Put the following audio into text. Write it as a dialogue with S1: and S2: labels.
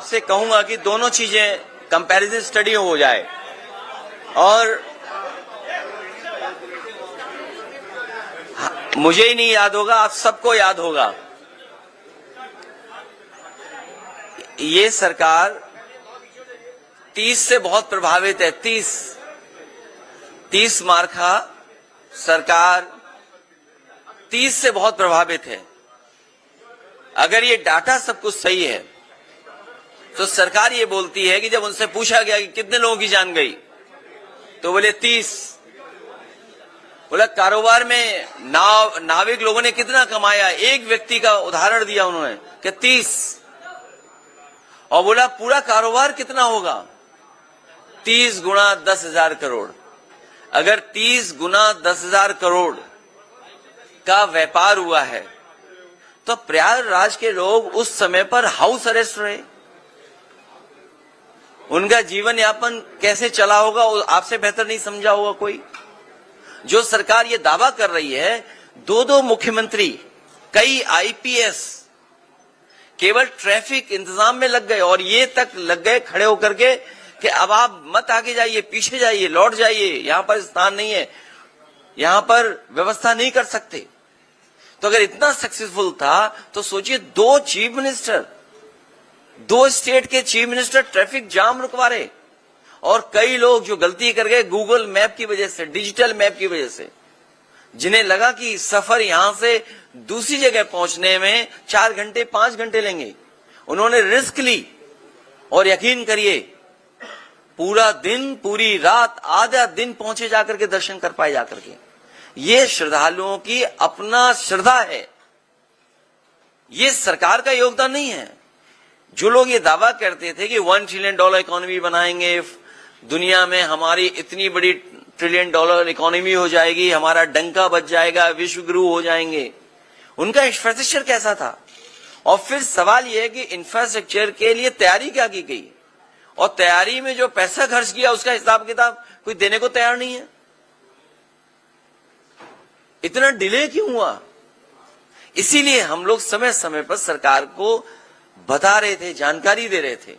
S1: आपसे कहूंगा कि दोनों चीजें कंपैरिजन स्टडी हो जाए। और मुझे ही नहीं याद होगा, आप सबको याद होगा, ये सरकार 30 से बहुत प्रभावित है। 30 मार्का सरकार 30 से बहुत प्रभावित है। अगर ये डाटा सब कुछ सही है तो सरकार ये बोलती है कि जब उनसे पूछा गया कि कितने लोगों की जान गई तो बोले 30। बोला कारोबार में नाविक लोगों ने कितना कमाया, एक व्यक्ति का उदाहरण दिया उन्होंने कि 30। और बोला पूरा कारोबार कितना होगा, 30 गुणा 10,000 करोड़। अगर 30 गुणा 10,000 करोड़ का व्यापार हुआ है तो प्रयागराज के लोग उस समय पर हाउस अरेस्ट रहे। उनका जीवन यापन कैसे चला होगा आपसे बेहतर नहीं समझा होगा कोई। जो सरकार ये दावा कर रही है, दो मुख्यमंत्री, कई आईपीएस केवल ट्रैफिक इंतजाम में लग गए और ये तक लग गए खड़े होकर के कि अब आप मत आगे जाइए, पीछे जाइए, लौट जाइए, यहां पर स्थान नहीं है, यहां पर व्यवस्था नहीं कर सकते। तो अगर इतना सक्सेसफुल था तो सोचिए, 2 चीफ मिनिस्टर, 2 स्टेट के चीफ मिनिस्टर ट्रैफिक जाम रुकवा रहे। और कई लोग जो गलती कर गए गूगल मैप की वजह से, डिजिटल मैप की वजह से, जिन्हें लगा कि सफर यहां से दूसरी जगह पहुंचने में 4 घंटे 5 घंटे लेंगे, उन्होंने रिस्क ली। और यकीन करिए, पूरा दिन, पूरी रात, आधा दिन पहुंचे जाकर के दर्शन कर पाए जाकर के। ये श्रद्धालुओं की अपना श्रद्धा है, ये सरकार का योगदान नहीं है। जो लोग ये दावा करते थे कि $1 ट्रिलियन इकोनॉमी बनाएंगे, दुनिया में हमारी इतनी बड़ी $1 ट्रिलियन इकोनॉमी हो जाएगी, हमारा डंका बच जाएगा, विश्व गुरु हो जाएंगे, उनका इंफ्रास्ट्रक्चर कैसा था? और फिर सवाल यह है कि इंफ्रास्ट्रक्चर के लिए तैयारी क्या की गई, और तैयारी में जो पैसा खर्च किया उसका हिसाब किताब कोई देने को तैयार नहीं है। इतना डिले क्यों हुआ? इसीलिए हम लोग समय समय पर सरकार को बता रहे थे, जानकारी दे रहे थे